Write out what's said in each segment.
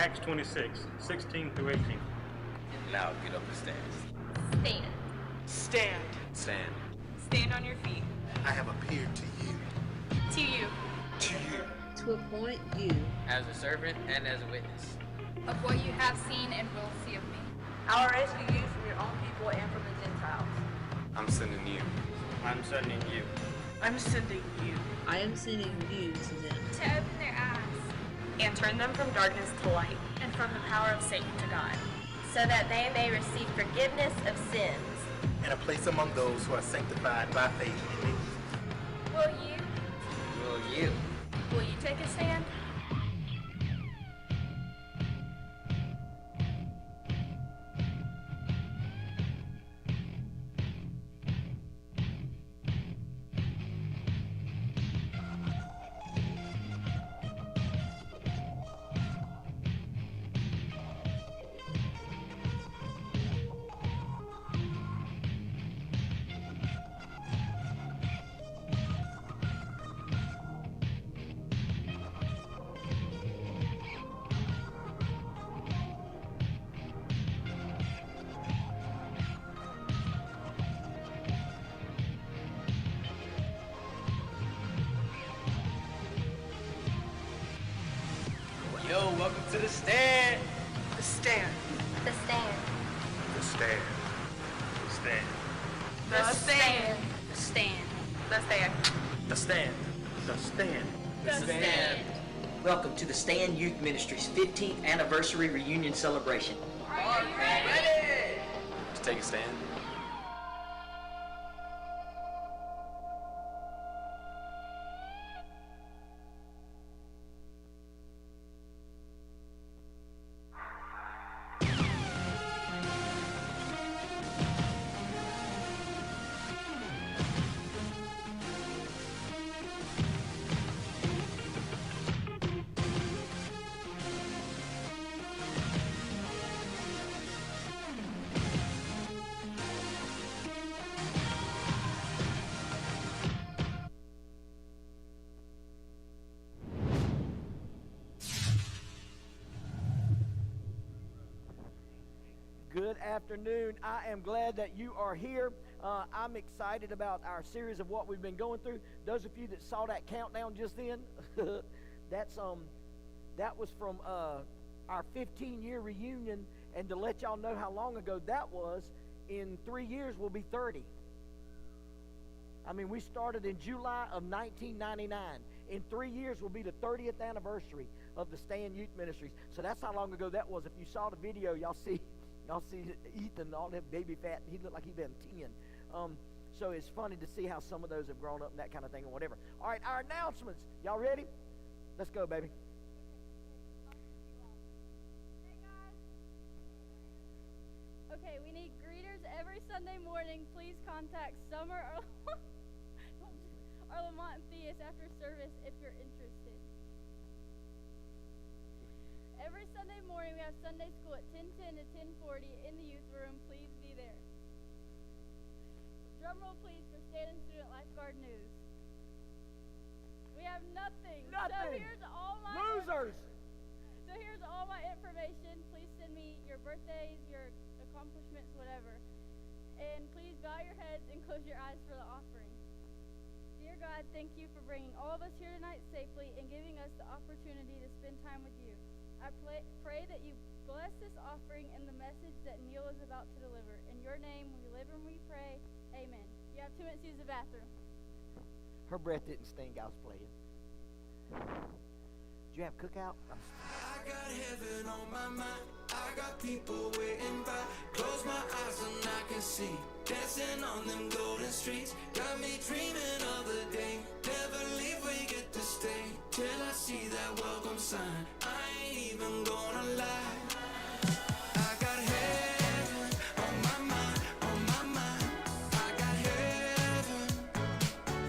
Acts 26, 16 through 18. And now get up and stand. Stand. Stand. Stand. Stand on your feet. I have appeared to you. To you. To you. To appoint you As a servant and as a witness. Of what you have seen and will see of me. I will rescue you from your own people and from the Gentiles. I'm sending you. I'm sending you. I'm sending you. I am sending you to them. To open their eyes. And turn them from darkness to light. And from the power of Satan to God. So that they may receive forgiveness of sins. And a place among those who are sanctified by faith in me. Will you? Will you? Will you take a stand? Yo, welcome to the stand. The stand. The stand. The stand. The stand. The stand. The stand. The stand. The stand. The stand. The stand. Welcome to the Stand Youth Ministry's 15th anniversary reunion celebration. Are you ready? Let's take a stand. Good afternoon. I am glad that you are here. I'm excited about our series of what we've been going through. Those of you that saw that countdown just then, that was from our 15-year reunion. And to let y'all know how long ago that was, in 3 years we'll be 30. I mean, we started in July of 1999. In 3 years will be the 30th anniversary of the Stand Youth Ministries. So that's how long ago that was. If you saw the video, y'all see Ethan, all that baby fat. He looked like he'd been 10. So it's funny to see how some of those have grown up and that kind of thing and whatever. All right, our announcements. Y'all ready? Let's go, baby. Hey, guys. Okay, we need greeters every Sunday morning. Please contact Summer or Lamont and Theus after service if you're interested. Every Sunday morning we have Sunday school at 10:10 to 10:40 in the youth room. Please be there. Drum roll please for Stand Student Lifeguard News. We have nothing. So here's all my losers. So here's all my information. Please send me your birthdays, your accomplishments, whatever. And please bow your heads and close your eyes for the offering. Dear God, thank you for bringing all of us here tonight safely and giving us the opportunity to spend time with you. I pray that you bless this offering and the message that Neil is about to deliver. In your name we live and we pray. Amen. You have 2 minutes to use the bathroom. Her breath didn't stink. I was playing. Did you have cookout? I got heaven on my mind. I got people waiting by. Close my eyes and I can see. Dancing on them golden streets. Got me dreaming of the day. Never leave, we get to stay. Till I see that welcome sign. I ain't even gonna lie. I got heaven on my mind, on my mind. I got heaven.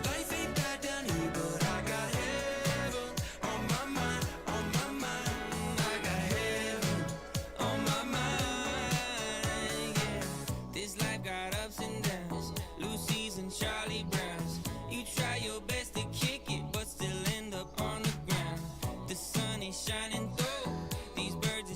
Life ain't bad down here, but I got heaven on my mind, on my mind. I got heaven on my mind, yeah. This life got ups and downs, Lucy's and Charlie Brown's. You try your best to kick it, but still end up on the ground. The sun is shining through, these birds are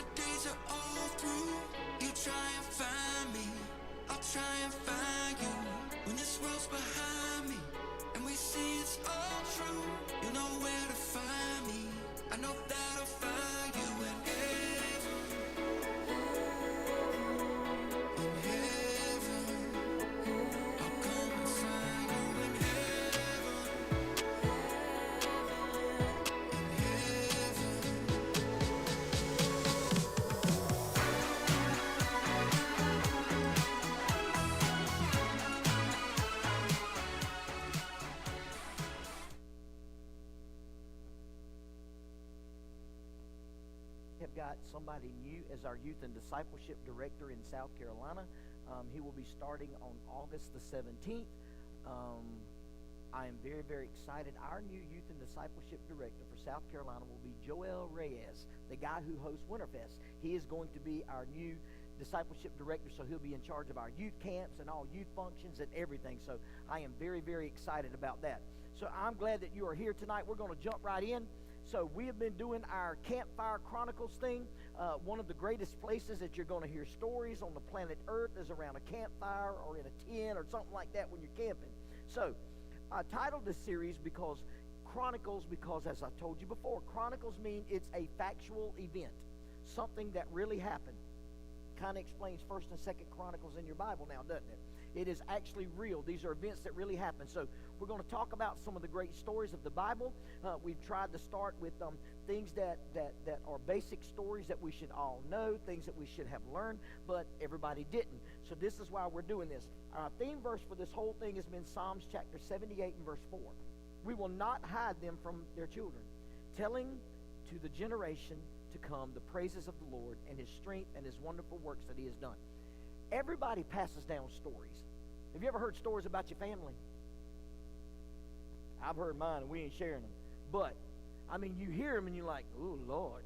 my days are all through, you try and find me, I'll try and find you. When this world's behind me, and we see it's all true, you know where to find me. I know that I'll find you in heaven. In heaven, I'll come and find you in heaven. In heaven. Have got somebody new as our youth and discipleship director in South Carolina. He will be starting on August the 17th. I am very, very excited. Our new youth and discipleship director for South Carolina will be Joel Reyes, the guy who hosts Winterfest. He is going to be our new discipleship director, so he'll be in charge of our youth camps and all youth functions and everything. So I am very, very excited about that. So I'm glad that you are here tonight. We're going to jump right in. So we have been doing our Campfire Chronicles thing. One of the greatest places that you're going to hear stories on the planet Earth is around a campfire or in a tent or something like that when you're camping. So I titled this series because as I told you before, Chronicles mean it's a factual event, something that really happened. Kind of explains 1st and 2nd Chronicles in your Bible now, doesn't it? It is actually real. These are events that really happen. So we're going to talk about some of the great stories of the Bible. We've tried to start with things that are basic stories that we should all know, things that we should have learned, but everybody didn't. So this is why we're doing this. Our theme verse for this whole thing has been Psalms chapter 78 and verse 4. We will not hide them from their children, telling to the generation to come the praises of the Lord and his strength and his wonderful works that he has done. Everybody passes down stories. Have you ever heard stories about your family? I've heard mine and we ain't sharing them. But, I mean, you hear them and you're like, oh, Lord.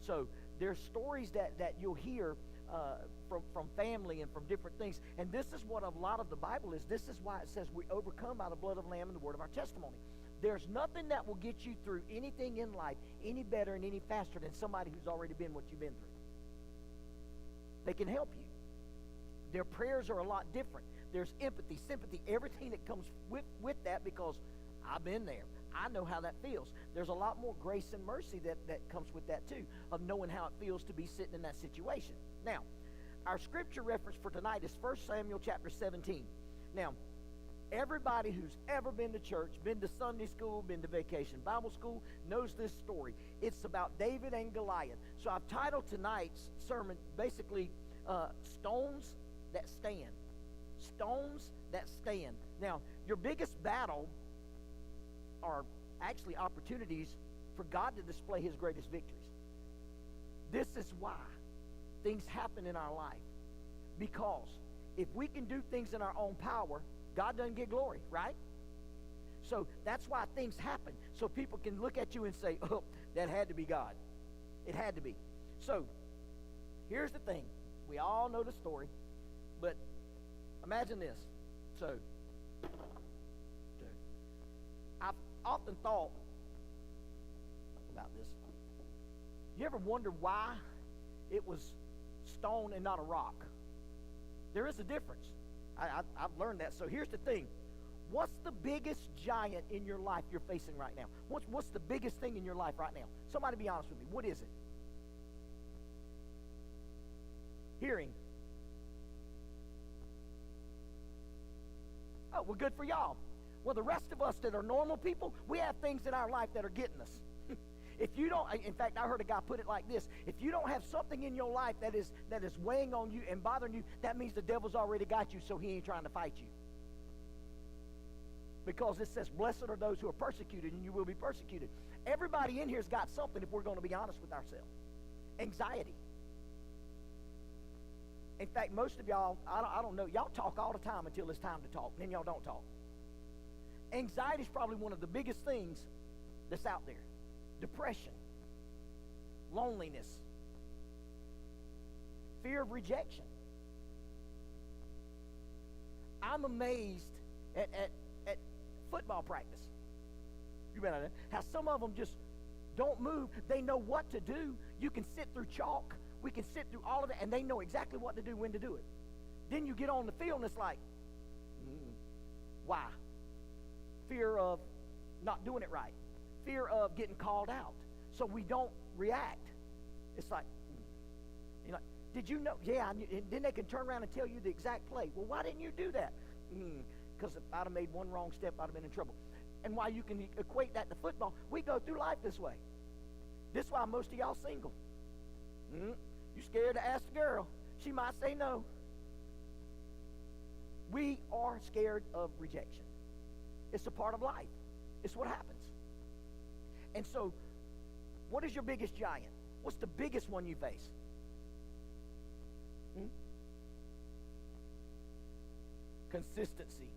So there's stories that you'll hear from family and from different things. And this is what a lot of the Bible is. This is why it says we overcome by the blood of the Lamb and the word of our testimony. There's nothing that will get you through anything in life any better and any faster than somebody who's already been what you've been through. They can help you. Their prayers are a lot different. There's empathy, sympathy, everything that comes with that because I've been there. I know how that feels. There's a lot more grace and mercy that comes with that too, of knowing how it feels to be sitting in that situation. Now, our scripture reference for tonight is 1 Samuel chapter 17. Now, everybody who's ever been to church, been to Sunday school, been to vacation Bible school, knows this story. It's about David and Goliath. So I've titled tonight's sermon basically Stones That Stand. Stones that stand. Now, your biggest battle are actually opportunities for God to display his greatest victories. This is why things happen in our life. Because if we can do things in our own power, God doesn't get glory, right? So that's why things happen. So people can look at you and say, oh, that had to be God. It had to be. So here's the thing. We all know the story, but imagine this. So I've often thought about this. You ever wonder why it was stone and not a rock? There is a difference. I've learned that. So here's the thing. What's the biggest giant in your life you're facing right now? What's the biggest thing in your life right now? Somebody be honest with me. What is it? Hearing. Oh, well, good for y'all. Well, the rest of us that are normal people, we have things in our life that are getting us. If you don't, in fact, I heard a guy put it like this: if you don't have something in your life that is weighing on you and bothering you, that means the devil's already got you, so he ain't trying to fight you. Because it says, blessed are those who are persecuted, and you will be persecuted. Everybody in here's got something, if we're going to be honest with ourselves. Anxiety. In fact, most of y'all, I don't know, y'all talk all the time until it's time to talk, and then y'all don't talk. Anxiety is probably one of the biggest things that's out there. Depression, loneliness, fear of rejection. I'm amazed at football practice. You better how some of them just don't move. They know what to do. You can sit through chalk we can sit through all of that, and they know exactly what to do, when to do it. Then you get on the field, and it's like, why? Fear of not doing it right. Fear of getting called out. So we don't react. It's like, you know, did you know? Yeah, I knew. And then they can turn around and tell you the exact play. Well, why didn't you do that? Because if I'd have made one wrong step, I'd have been in trouble. And while you can equate that to football, we go through life this way. This is why most of y'all single. You scared to ask the girl. She might say no. We are scared of rejection. It's a part of life. It's what happens. And so, what is your biggest giant? What's the biggest one you face? Consistency.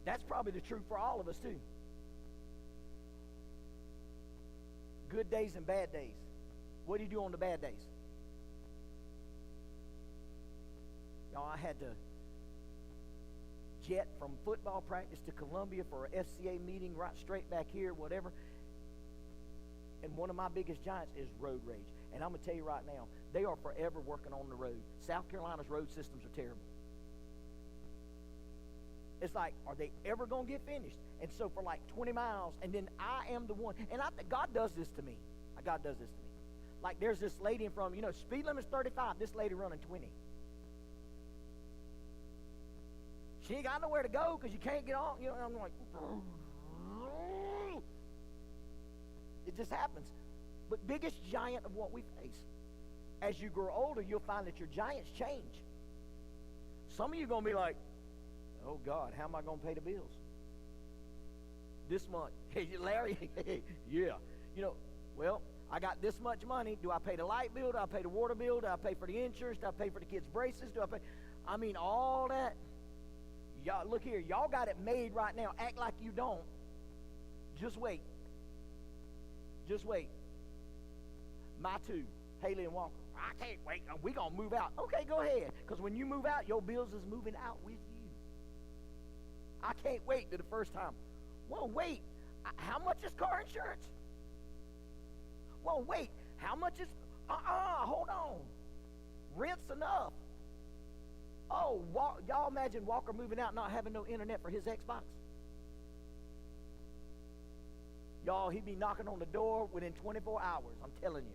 That's probably the truth for all of us too. Good days and bad days. What do you do on the bad days? Y'all, I had to jet from football practice to Columbia for an FCA meeting right straight back here, whatever. And one of my biggest giants is road rage. And I'm going to tell you right now, they are forever working on the road. South Carolina's road systems are terrible. It's like, are they ever going to get finished? And so for like 20 miles, and then I am the one. And I think God does this to me. God does this to me. Like there's this lady in front of me, speed limit's 35. This lady running 20. She ain't got nowhere to go because you can't get on. I'm like, it just happens. But biggest giant of what we face. As you grow older, you'll find that your giants change. Some of you are going to be like, oh God, how am I going to pay the bills? This month. Hey, Larry, yeah. Well, I got this much money. Do I pay the light bill? Do I pay the water bill? Do I pay for the insurance? Do I pay for the kids' braces? All that. Y'all, look here. Y'all got it made right now. Act like you don't. Just wait. Just wait. My two, Haley and Walker. I can't wait. We're going to move out. Okay, go ahead. Because when you move out, your bills is moving out with you. I can't wait to the first time. Well, wait. How much is car insurance? Well, wait. How much is... hold on. Rent's enough. Oh, y'all imagine Walker moving out not having no internet for his Xbox? Y'all, he'd be knocking on the door within 24 hours, I'm telling you.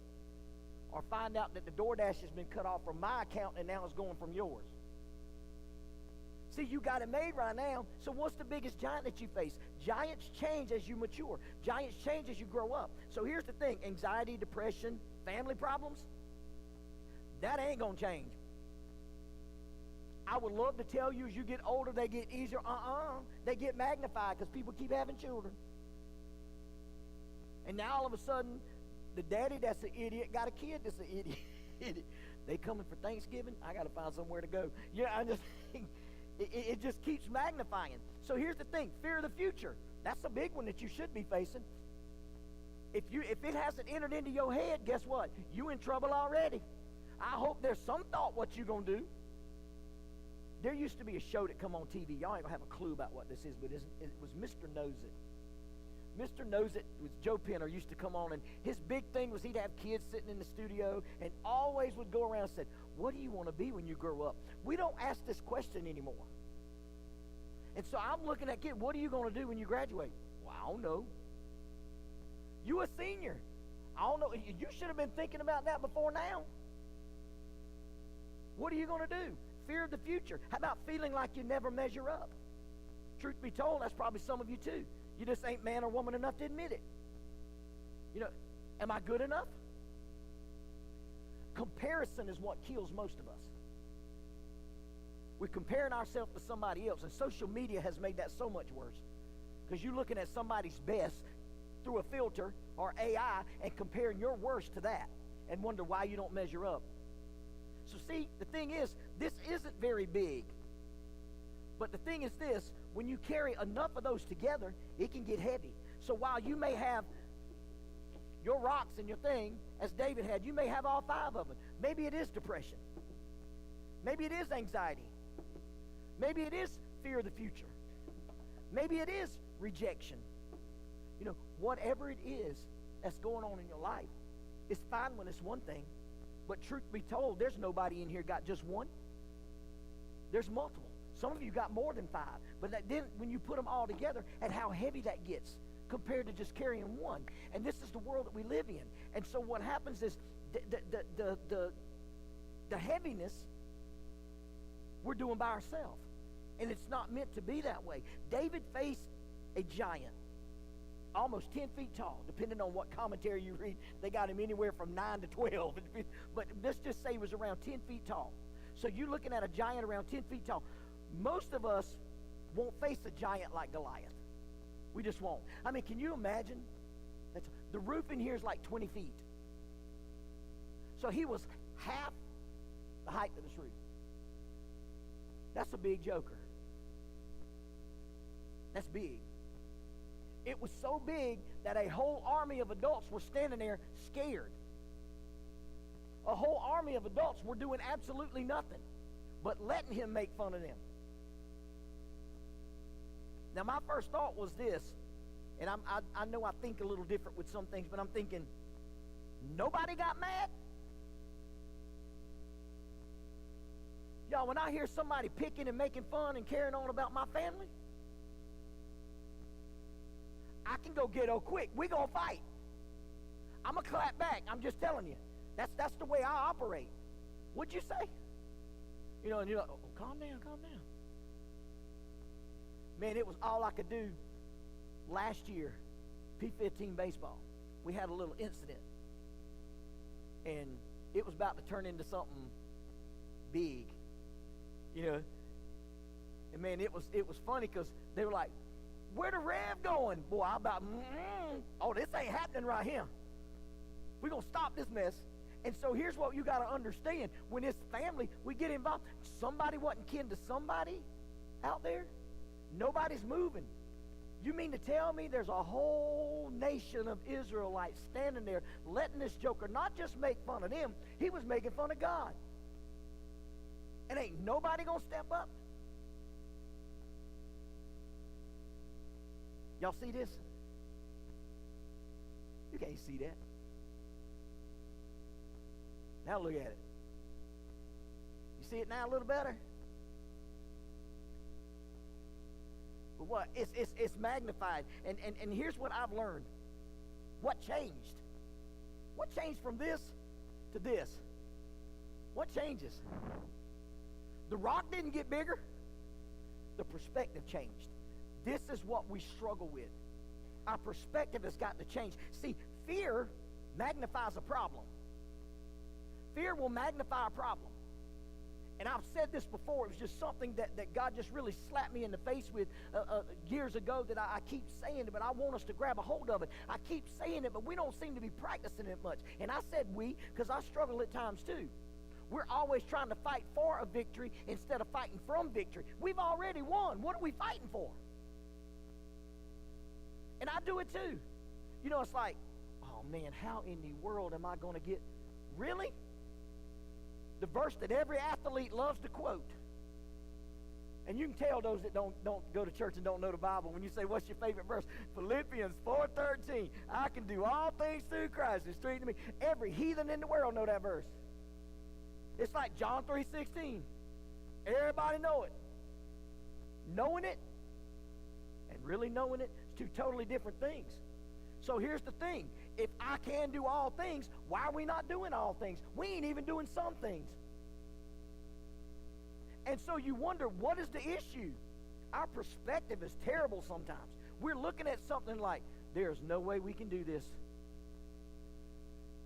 Or find out that the DoorDash has been cut off from my account and now it's going from yours. See, you got it made right now. So what's the biggest giant that you face? Giants change as you mature. Giants change as you grow up. So here's the thing. Anxiety, depression, family problems, that ain't going to change. I would love to tell you as you get older, they get easier. They get magnified because people keep having children. And now all of a sudden, the daddy that's an idiot got a kid that's an idiot. They coming for Thanksgiving? I got to find somewhere to go. It just keeps magnifying. So here's the thing, fear of the future. That's a big one that you should be facing. If it hasn't entered into your head, guess what? You in trouble already. I hope there's some thought what you're going to do. There used to be a show that come on TV. Y'all ain't going to have a clue about what this is, but it was Mr. Knows It. Mr. Knows It was Joe Penner used to come on, and his big thing was he'd have kids sitting in the studio and always would go around and say, what do you want to be when you grow up? We don't ask this question anymore. And so I'm looking at kids, what are you going to do when you graduate? Well, I don't know. You a senior. I don't know. You should have been thinking about that before now. What are you going to do? Fear of the future. How about feeling like you never measure up? Truth be told, that's probably some of you too. You just ain't man or woman enough to admit it. Am I good enough? Comparison is what kills most of us. We're comparing ourselves to somebody else, and social media has made that so much worse. Because you're looking at somebody's best through a filter or AI and comparing your worst to that and wonder why you don't measure up. So see, the thing is, this isn't very big. But the thing is this, when you carry enough of those together, it can get heavy. So while you may have your rocks and your thing, as David had, you may have all 5 of them. Maybe it is depression. Maybe it is anxiety. Maybe it is fear of the future. Maybe it is rejection. Whatever it is that's going on in your life, it's fine when it's one thing. But truth be told, there's nobody in here got just one. There's multiple. Some of you got more than 5. But then when you put them all together, and how heavy that gets compared to just carrying one. And this is the world that we live in. And so what happens is the heaviness we're doing by ourselves. And it's not meant to be that way. David faced a giant, almost 10 feet tall, depending on what commentary you read. They got him anywhere from 9 to 12. But let's just say he was around 10 feet tall. So you're looking at a giant around 10 feet tall. Most of us won't face a giant like Goliath. We just won't. I mean, can you imagine? The roof in here is like 20 feet. So he was half the height of this roof. That's a big joker. That's big. It was so big that a whole army of adults were standing there scared. A whole army of adults were doing absolutely nothing but letting him make fun of them. Now, my first thought was this, and I know I think a little different with some things, but I'm thinking, nobody got mad? Y'all, when I hear somebody picking and making fun and carrying on about my family, I can go ghetto quick. We're going to fight. I'm going to clap back. I'm just telling you. That's the way I operate. What'd you say? You know, and you're like, oh, calm down, calm down. Man, it was all I could do last year, P15 baseball. We had a little incident. And it was about to turn into something big. You know. And man, it was funny because they were like, where the Rev going? Boy, I about, oh, this ain't happening right here. We're going to stop this mess. And so here's what you got to understand. When it's family, we get involved. Somebody wasn't kin to somebody out there. Nobody's moving. You mean to tell me there's a whole nation of Israelites standing there letting this joker not just make fun of them, he was making fun of God. And ain't nobody going to step up? Y'all see this? You can't see that. Now look at it. You see it now a little better? But what? It's magnified. And here's what I've learned. What changed? What changed from this to this? What changes? The rock didn't get bigger. The perspective changed. This is what we struggle with. Our perspective has got to change. See, fear magnifies a problem. Fear will magnify a problem. And I've said this before. It was just something that God just really slapped me in the face with years ago that I keep saying it, but I want us to grab a hold of it. I keep saying it, but we don't seem to be practicing it much. And I said we because I struggle at times too. We're always trying to fight for a victory instead of fighting from victory. We've already won. What are we fighting for? And I do it too. You know, it's like, oh man, how in the world am I going to get... Really? The verse that every athlete loves to quote. And you can tell those that don't go to church and don't know the Bible. When you say, what's your favorite verse? Philippians 4:13. I can do all things through Christ who strengthens me. Every heathen in the world know that verse. It's like John 3:16. Everybody know it. Knowing it and really knowing it is two totally different things. So here's the thing. If I can do all things, why are we not doing all things? We ain't even doing some things. And so you wonder, what is the issue? Our perspective is terrible sometimes. We're looking at something like, there's no way we can do this.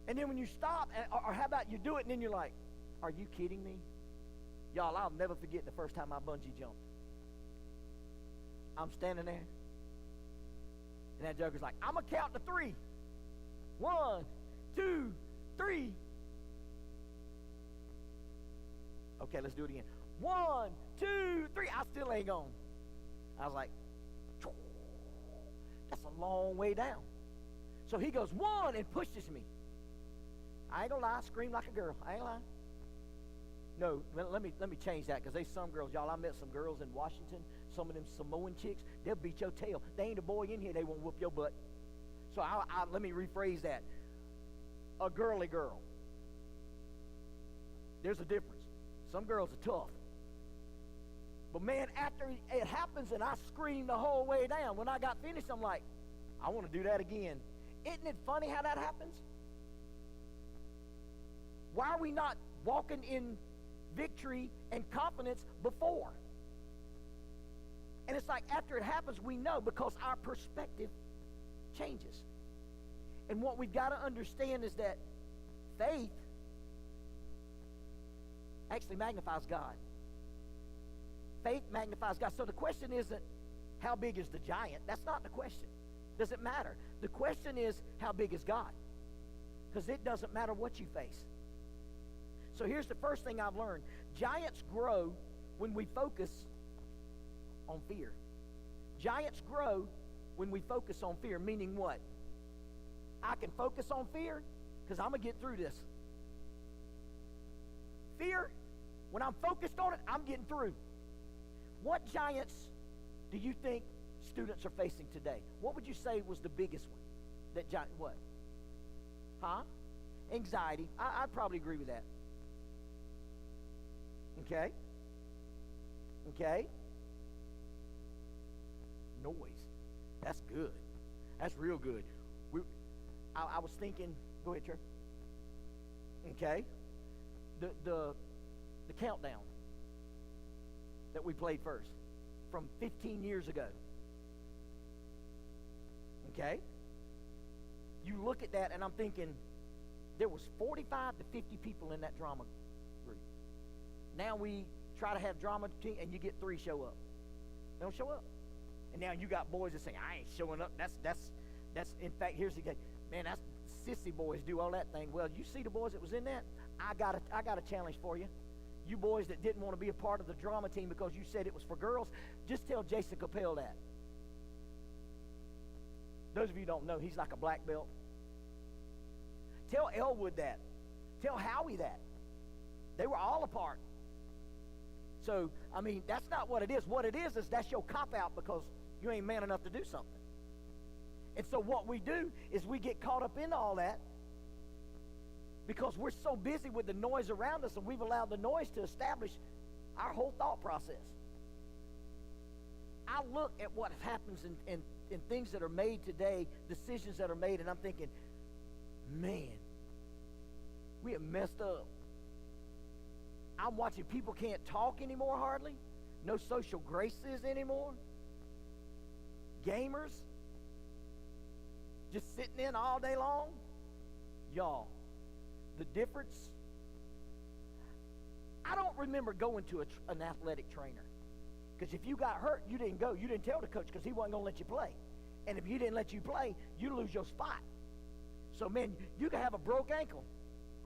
And then when you stop, or how about you do it, and then you're like, are you kidding me? Y'all, I'll never forget the first time I bungee jumped. I'm standing there, and that joker's like, I'm going to count to 3. 1, 2, 3. Okay, let's do it again. 1, 2, 3. I still ain't gone. I was like, that's a long way down. So he goes, 1, and pushes me. I ain't gonna lie, I scream like a girl. I ain't lying. No, let me change that, because there's some girls, y'all, I met some girls in Washington, some of them Samoan chicks, they'll beat your tail. They ain't a boy in here, they won't whoop your butt. So let me rephrase that. A girly girl. There's a difference. Some girls are tough. But man, after it happens and I scream the whole way down, when I got finished, I'm like, I want to do that again. Isn't it funny how that happens? Why are we not walking in victory and confidence before? And it's like after it happens, we know because our perspective changes. And what we've got to understand is that faith actually magnifies God. Faith magnifies God. So the question isn't how big is the giant. That's not the question. Doesn't matter. The question is how big is God? Because it doesn't matter what you face. So here's the first thing I've learned. Giants grow when we focus on fear. Giants grow when we focus on fear, meaning what? I can focus on fear because I'm going to get through this. Fear, when I'm focused on it, I'm getting through. What giants do you think students are facing today? What would you say was the biggest one? That giant, what? Huh? Anxiety. I'd probably agree with that. Okay? Okay? Noise. That's good. That's real good. I was thinking, go ahead, Trey. Okay? The countdown that we played first from 15 years ago. Okay? You look at that and I'm thinking there was 45 to 50 people in that drama group. Now we try to have drama team and you get 3 show up. They don't show up. And now you got boys that say, I ain't showing up. That's in fact, here's the thing. Man, that's sissy boys do all that thing. Well, you see the boys that was in that? I got a challenge for you. You boys that didn't want to be a part of the drama team because you said it was for girls, just tell Jason Capel that. Those of you who don't know, he's like a black belt. Tell Elwood that. Tell Howie that. They were all a part. So, I mean, that's not what it is. What it is that's your cop-out because you ain't man enough to do something. And so what we do is we get caught up in all that because we're so busy with the noise around us and we've allowed the noise to establish our whole thought process. I look at what happens in things that are made today, decisions that are made, and I'm thinking, man, we have messed up. I'm watching people can't talk anymore hardly. No social graces anymore. Gamers just sitting in all day long. Y'all, the difference, I don't remember going to an athletic trainer. Because if you got hurt, you didn't go. You didn't tell the coach because he wasn't going to let you play. And if he didn't let you play, you lose your spot. So, man, you can have a broke ankle.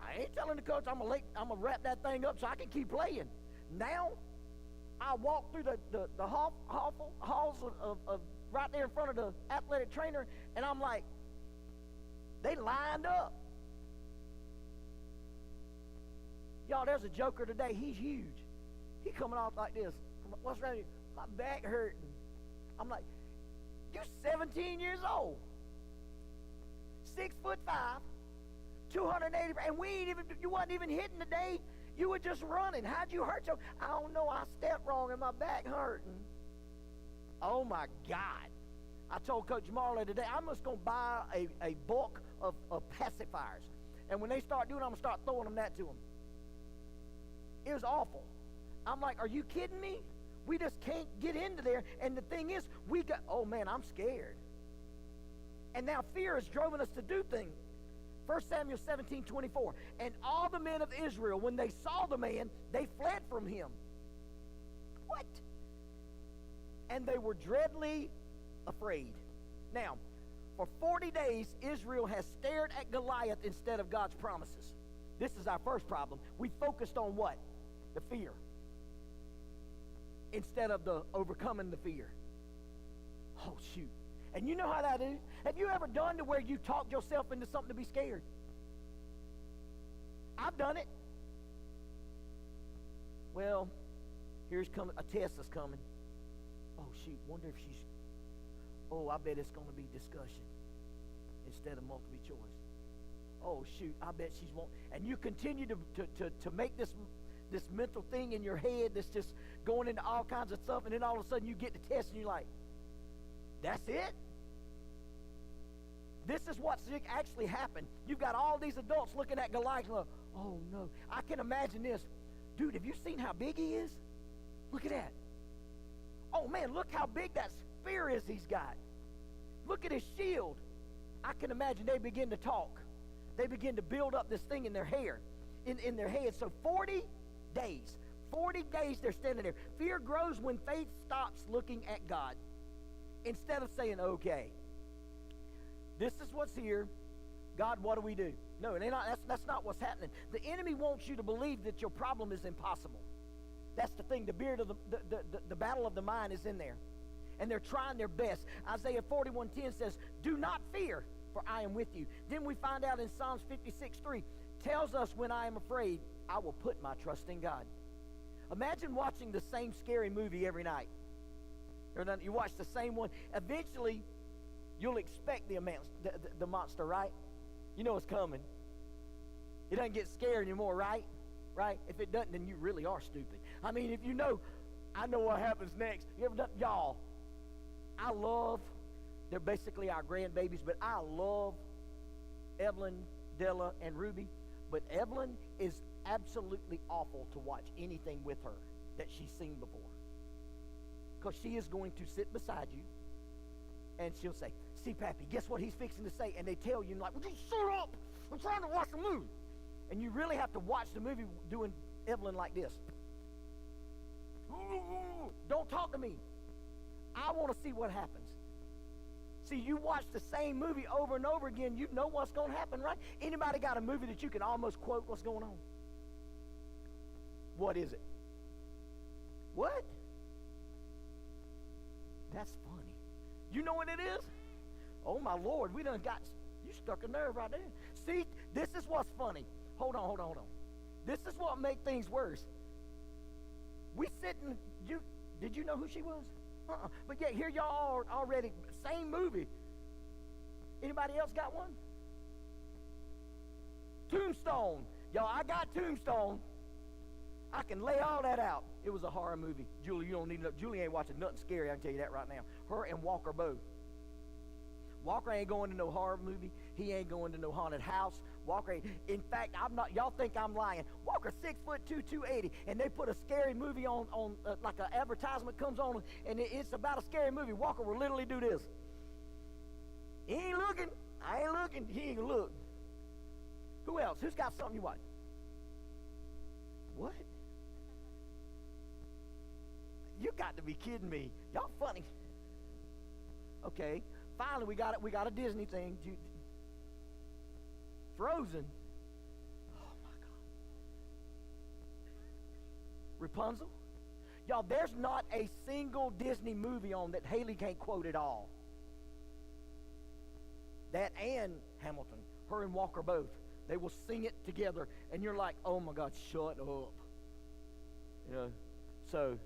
I ain't telling the coach I'm gonna wrap that thing up so I can keep playing. Now, I walk through the halls of right there in front of the athletic trainer, and I'm like, they lined up. Y'all, there's a joker today. He's huge. He coming off like this. What's wrong with you? My back hurting. I'm like, you 17 years old, 6'5", 280, and you wasn't even hitting today. You were just running. How'd you hurt yourself? I don't know. I stepped wrong and my back hurting. Oh my God. I told Coach Marley today, I'm just going to buy a bulk of pacifiers. And when they start doing it, I'm going to start throwing that to them. It was awful. I'm like, are you kidding me? We just can't get into there. And the thing is, oh man, I'm scared. And now fear has driven us to do things. 1 Samuel 17:24. And all the men of Israel, when they saw the man, they fled from him. What? And they were dreadfully afraid. Now, for 40 days, Israel has stared at Goliath instead of God's promises. This is our first problem. We focused on what? The fear. Instead of the overcoming the fear. Oh, shoot. And you know how that is? Have you ever done to where you talked yourself into something to be scared? I've done it. Well, here's coming, a test is coming. Oh, shoot, wonder if she's, I bet it's going to be discussion instead of multiple choice. Oh shoot, I bet she's won't. And you continue to make this mental thing in your head that's just going into all kinds of stuff, and then all of a sudden you get the test and you're like, that's it? This is what's actually happened. You've got all these adults looking at Goliath and like, oh no. I can imagine this. Dude, have you seen how big he is? Look at that. Oh man, look how big that spear is he's got. Look at his shield. I can imagine they begin to talk. They begin to build up this thing in their hair, in their head. So 40 days. 40 days they're standing there. Fear grows when faith stops looking at God. Instead of saying, okay, this is what's here. God, what do we do? No, that's not what's happening. The enemy wants you to believe that your problem is impossible. That's the thing. The battle of the mind is in there. And they're trying their best. Isaiah 41:10 says, do not fear, for I am with you. Then we find out in Psalms 56:3, tells us when I am afraid, I will put my trust in God. Imagine watching the same scary movie every night. You watch the same one. Eventually, you'll expect the monster, right? You know it's coming. It doesn't get scary anymore, right? Right? If it doesn't, then you really are stupid. I mean, if you know, I know what happens next. You ever done, y'all, I love, they're basically our grandbabies, but I love Evelyn, Della, and Ruby. But Evelyn is absolutely awful to watch anything with her that she's seen before. Because she is going to sit beside you, and she'll say, see, Pappy, guess what he's fixing to say? And they tell you, like, would you shut up? I'm trying to watch the movie. And you really have to watch the movie doing Evelyn like this. Don't talk to me. I want to see what happens. See, you watch the same movie over and over again, you know what's going to happen, right? Anybody got a movie that you can almost quote what's going on? What is it? What? That's funny. You know what it is? Oh, my Lord, we done got, you stuck a nerve right there. See, this is what's funny. Hold on. This is what make things worse. We sitting, did you know who she was? But yet here y'all are already, same movie. Anybody else got one? Tombstone. Y'all, I got Tombstone. I can lay all that out. It was a horror movie. Julie, you don't need to know. Julie ain't watching nothing scary, I can tell you that right now. Her and Walker both. Walker ain't going to no horror movie. He ain't going to no haunted house. Walker ain't. In fact, I'm not. Y'all think I'm lying. Walker's 6'2", 280, and they put a scary movie on like an advertisement comes on, and it's about a scary movie. Walker will literally do this. He ain't looking. I ain't looking. He ain't look. Who else? Who's got something you watch? What? You got to be kidding me. Y'all funny. Okay. Finally, we got it. We got a Disney thing. Frozen. Oh my God. Rapunzel. Y'all, there's not a single Disney movie on that Haley can't quote at all. That and Hamilton. Her and Walker both. They will sing it together, and you're like, oh my God, shut up. You know. So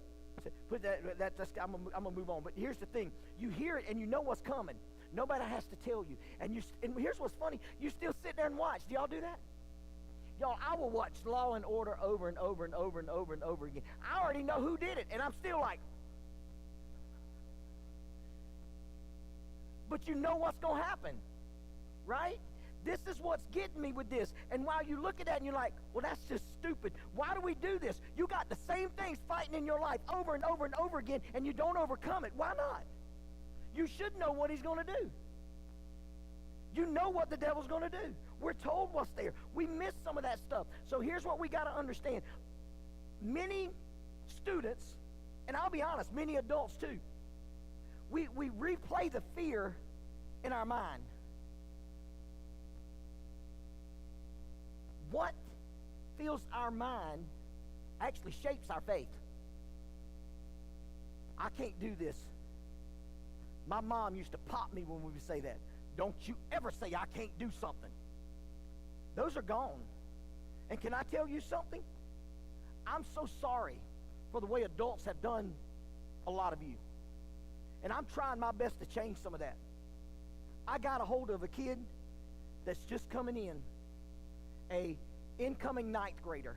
put that's I'm gonna move on. But here's the thing: you hear it and you know what's coming. Nobody has to tell you. And here's what's funny: you still sit there and watch. Do y'all do that? Y'all, I will watch Law and Order over and over and over and over and over again. I already know who did it, and I'm still like. But you know what's gonna happen, right? This is what's getting me with this. And while you look at that and you're like, well, that's just stupid. Why do we do this? You got the same things fighting in your life over and over and over again, and you don't overcome it. Why not? You should know what he's going to do. You know what the devil's going to do. We're told what's there. We miss some of that stuff. So here's what we got to understand. Many students, and I'll be honest, many adults too, we replay the fear in our mind. What fills our mind actually shapes our faith. I can't do this. My mom used to pop me when we would say that. Don't you ever say I can't do something. Those are gone. And can I tell you something? I'm so sorry for the way adults have done a lot of you. And I'm trying my best to change some of that. I got a hold of a kid that's just coming in. a incoming ninth grader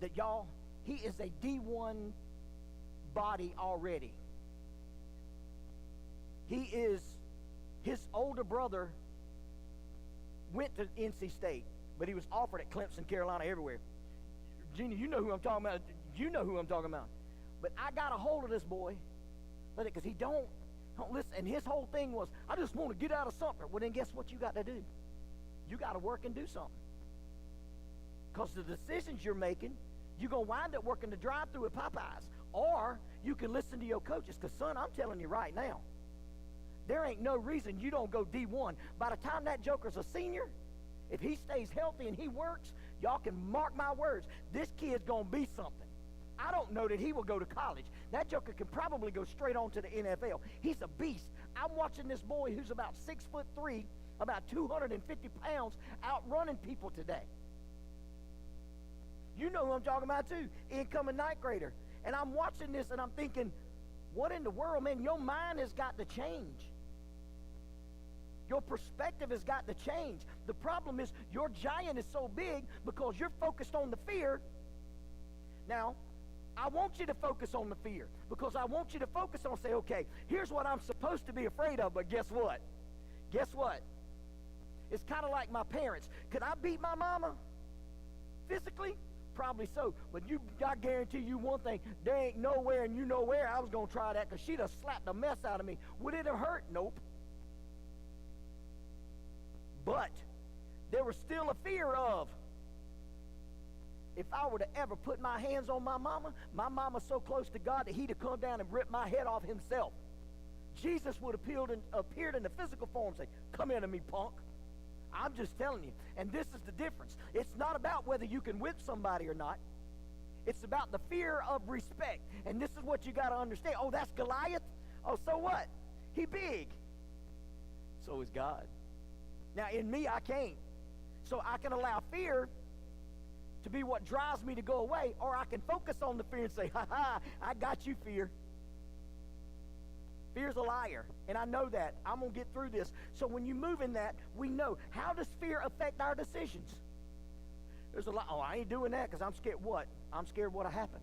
that, y'all, he is a D1 body already. His older brother went to NC State, but he was offered at Clemson, Carolina, everywhere. Gina, you know who I'm talking about. You know who I'm talking about. But I got a hold of this boy, because he don't listen. And his whole thing was, I just want to get out of Sumter. Well, then guess what you got to do? You got to work and do something. Because the decisions you're making, you're going to wind up working the drive-thru at Popeyes. Or you can listen to your coaches. Because, son, I'm telling you right now, there ain't no reason you don't go D1. By the time that joker's a senior, if he stays healthy and he works, y'all can mark my words, this kid's going to be something. I don't know that he will go to college. That joker can probably go straight on to the NFL. He's a beast. I'm watching this boy who's about 6'3", about 250 pounds, out running people today. You know who I'm talking about too, incoming ninth grader. And I'm watching this and I'm thinking, what in the world, man? Your mind has got to change. Your perspective has got to change. The problem is your giant is so big because you're focused on the fear. Now, I want you to focus on the fear because I want you to focus on, say, okay, here's what I'm supposed to be afraid of, but guess what? Guess what? It's kind of like my parents. Could I beat my mama physically? Probably so. But I guarantee you one thing, there ain't nowhere and you know where I was going to try that because she'd have slapped the mess out of me. Would it have hurt? Nope. But there was still a fear of, if I were to ever put my hands on my mama's so close to God that he'd have come down and ripped my head off himself. Jesus would have appeared in the physical form and say, come here to me, punk. I'm just telling you. And this is the difference. It's not about whether you can whip somebody or not. It's about the fear of respect. And this is what you got to understand. Oh, that's Goliath? Oh, so what? He big. So is God. Now, in me, I can't. So I can allow fear to be what drives me to go away, or I can focus on the fear and say, ha, I got you, fear. Fear's a liar, and I know that. I'm going to get through this. So when you move in that, we know. How does fear affect our decisions? There's a lot, oh, I ain't doing that because I'm scared. What? I'm scared what'll happen.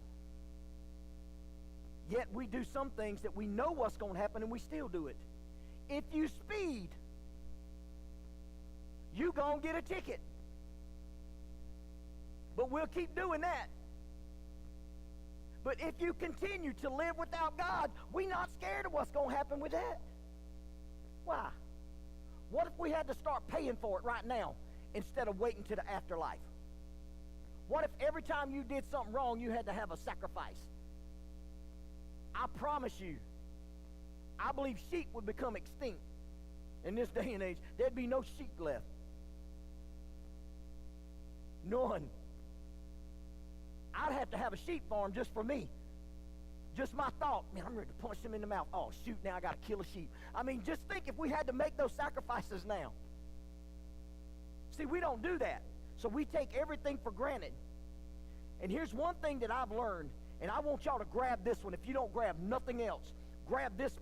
Yet we do some things that we know what's going to happen, and we still do it. If you speed, you going to get a ticket. But we'll keep doing that. But if you continue to live without God, we're not scared of what's going to happen with that. Why? What if we had to start paying for it right now instead of waiting to the afterlife? What if every time you did something wrong, you had to have a sacrifice? I promise you, I believe sheep would become extinct in this day and age. There'd be no sheep left. None. I'd have to have a sheep farm just for me. Just my thought, man, I'm ready to punch him in the mouth. Oh, shoot, now I got to kill a sheep. I mean, just think if we had to make those sacrifices now. See, we don't do that. So we take everything for granted. And here's one thing that I've learned, and I want y'all to grab this one. If you don't grab nothing else, grab this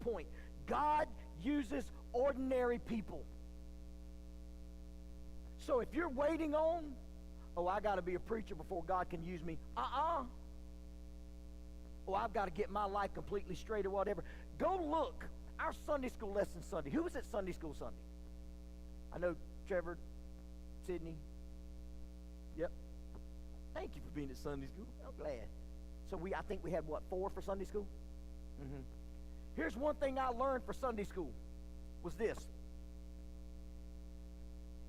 point. God uses ordinary people. So if you're waiting on, oh, I got to be a preacher before God can use me. Oh, I've got to get my life completely straight or whatever. Go look. Our Sunday school lesson Sunday. Who was at Sunday school Sunday? I know Trevor, Sydney. Yep. Thank you for being at Sunday school. I'm glad. So I think we had, 4 for Sunday school? Mm-hmm. Here's one thing I learned for Sunday school was this.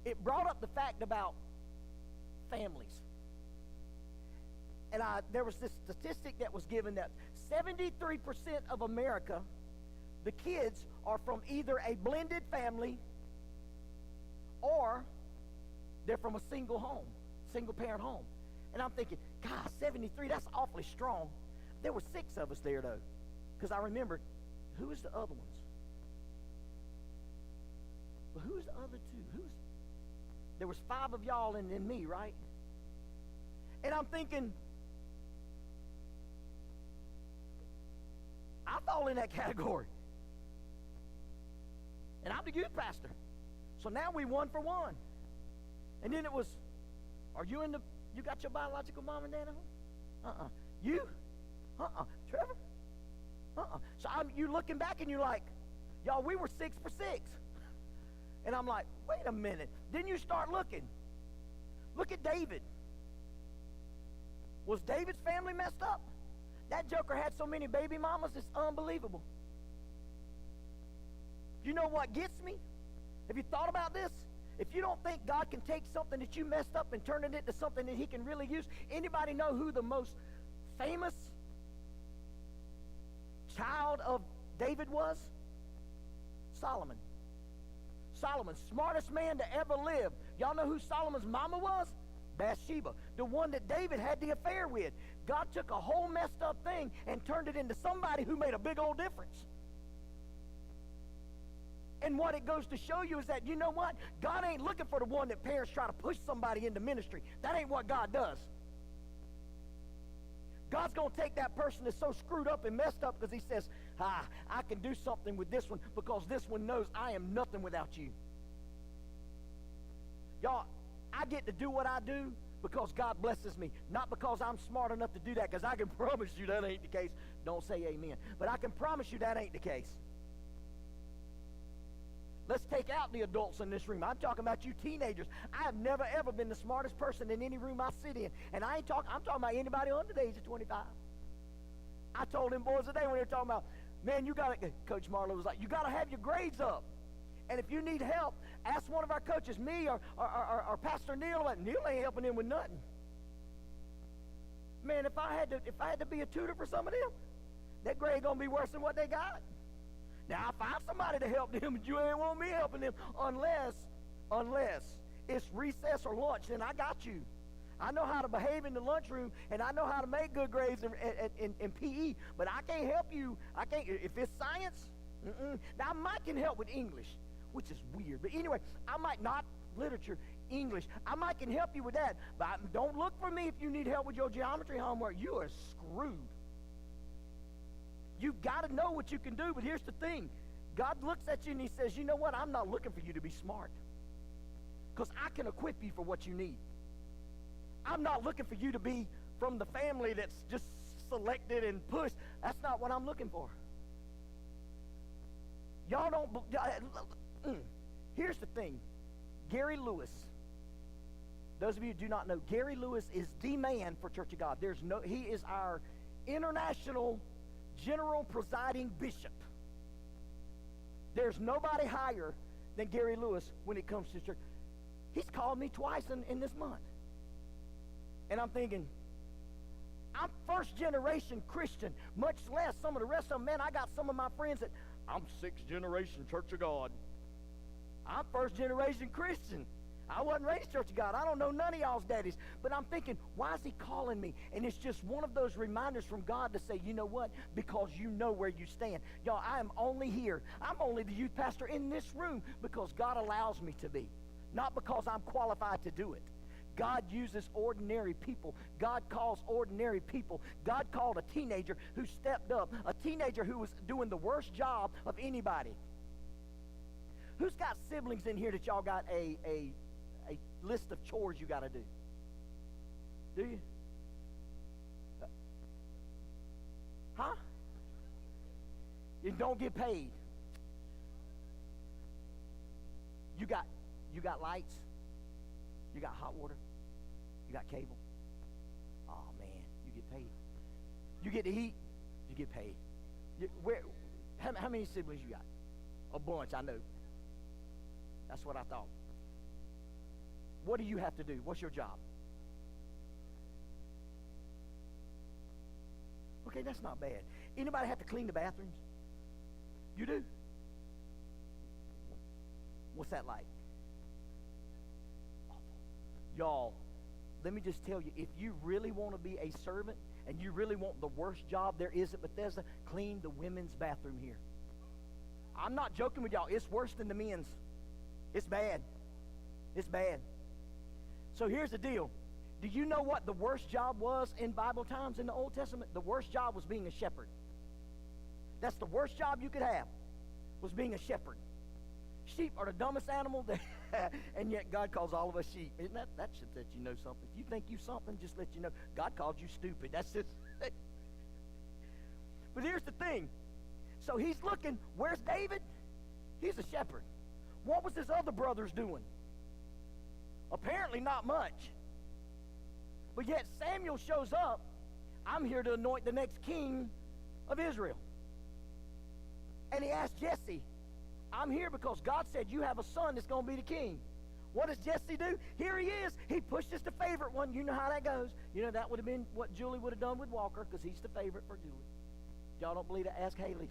It brought up the fact about families. And there was this statistic that was given that 73% of America, the kids are from either a blended family or they're from a single parent home. And I'm thinking, God, 73, that's awfully strong. There were 6 of us there, though, because I remembered, who was the other ones? But who's the other 2? There was 5 of y'all and then me, right? And I'm thinking, I fall in that category. And I'm the youth pastor. So now we 1 for 1. And then it was, are you you got your biological mom and dad at home? You? Trevor? So you looking back and you're like, y'all, we were 6 for 6. And I'm like, wait a minute. Then you start looking. Look at David. Was David's family messed up? That joker had so many baby mamas, it's unbelievable. You know what gets me? Have you thought about this? If you don't think God can take something that you messed up and turn it into something that he can really use, anybody know who the most famous child of David was? Solomon. Solomon, smartest man to ever live. Y'all know who Solomon's mama was? Bathsheba, the one that David had the affair with. God took a whole messed up thing and turned it into somebody who made a big old difference. And what it goes to show you is that, you know what? God ain't looking for the one that parents try to push somebody into ministry. That ain't what God does. God's going to take that person that's so screwed up and messed up because he says, I can do something with this one because this one knows I am nothing without you. Y'all, I get to do what I do because God blesses me, not because I'm smart enough to do that, because I can promise you that ain't the case. Don't say amen. But I can promise you that ain't the case. Let's take out the adults in this room. I'm talking about you teenagers. I have never, ever been the smartest person in any room I sit in. And I'm talking about anybody under the age of 25. I told them boys today when they were talking about, man, Coach Marlowe was like, you got to have your grades up. And if you need help, ask one of our coaches, me or Pastor Neil. Like, Neil ain't helping them with nothing. Man, if I had to be a tutor for some of them, that grade gonna be worse than what they got. Now, I find somebody to help them, but you ain't want me helping them unless it's recess or lunch, then I got you. I know how to behave in the lunchroom, and I know how to make good grades in PE, but I can't help you. I can't, if it's science, Now, I might can help with English, which is weird, but anyway, I might not literature, English. I might can help you with that, but don't look for me if you need help with your geometry homework. You are screwed. You've got to know what you can do, but here's the thing. God looks at you and he says, you know what? I'm not looking for you to be smart because I can equip you for what you need. I'm not looking for you to be from the family that's just selected and pushed. That's not what I'm looking for. Y'all don't... Here's the thing. Gary Lewis. Those of you who do not know, Gary Lewis is the man for Church of God. He is our international general presiding bishop. There's nobody higher than Gary Lewis when it comes to church. He's called me twice in this month. And I'm thinking, I'm first generation Christian, much less some of the rest of them. Man, I got some of my friends that, I'm sixth generation Church of God. I'm first generation Christian. I wasn't raised Church of God. I don't know none of y'all's daddies. But I'm thinking, why is he calling me? And it's just one of those reminders from God to say, you know what? Because you know where you stand. Y'all, I am only here. I'm only the youth pastor in this room because God allows me to be. Not because I'm qualified to do it. God uses ordinary people. God calls ordinary people. God called a teenager who stepped up. A teenager who was doing the worst job of anybody. Who's got siblings in here that y'all got a list of chores you got to do? Do you? Huh? You don't get paid. You got lights. You got hot water. You got cable. Oh man, you get paid. You get to eat. You get paid. How many siblings you got? A bunch, I know. That's what I thought. What do you have to do? What's your job? Okay, that's not bad. Anybody have to clean the bathrooms? You do? What's that like? Y'all, let me just tell you, if you really want to be a servant and you really want the worst job there is at Bethesda, clean the women's bathroom here. I'm not joking with y'all. It's worse than the men's. It's bad. It's bad. So here's the deal. Do you know what the worst job was in Bible times in the Old Testament? The worst job was being a shepherd. That's the worst job you could have, was being a shepherd. Sheep are the dumbest animal that And yet God calls all of us sheep. Isn't that should let you know something. If you think you something, just let you know. God called you stupid. That's just. But here's the thing. So he's looking, where's David? He's a shepherd. What was his other brothers doing? Apparently not much. But yet Samuel shows up. I'm here to anoint the next king of Israel. And he asked Jesse, I'm here because God said you have a son that's going to be the king. What does Jesse do? Here he is. He pushes the favorite one. You know how that goes. You know, that would have been what Julie would have done with Walker because he's the favorite for Julie. Y'all don't believe that? Ask Haley.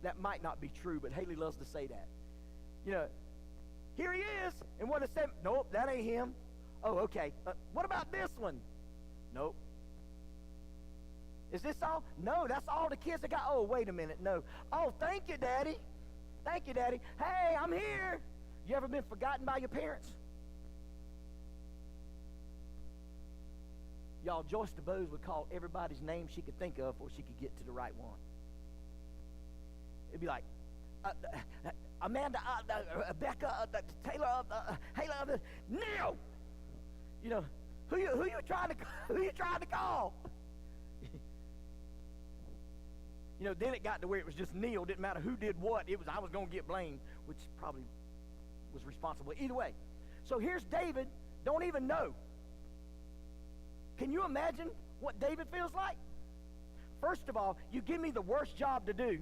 That might not be true, but Haley loves to say that. You know, here he is. And what does Sam? Nope, that ain't him. Oh, okay. What about this one? Nope. Is this all? No, that's all the kids that got. Oh, wait a minute. No. Oh, thank you, Daddy. Thank you, Daddy. Hey, I'm here. You ever been forgotten by your parents? Y'all, Joyce DeBose would call everybody's name she could think of before she could get to the right one. It'd be like, Amanda, Becca, Taylor, Hayla, Neil. You know, who you trying to call? You know, then it got to where it was just Neil. Didn't matter who did what. I was going to get blamed, which probably was responsible. Either way. So here's David. Don't even know. Can you imagine what David feels like? First of all, you give me the worst job to do.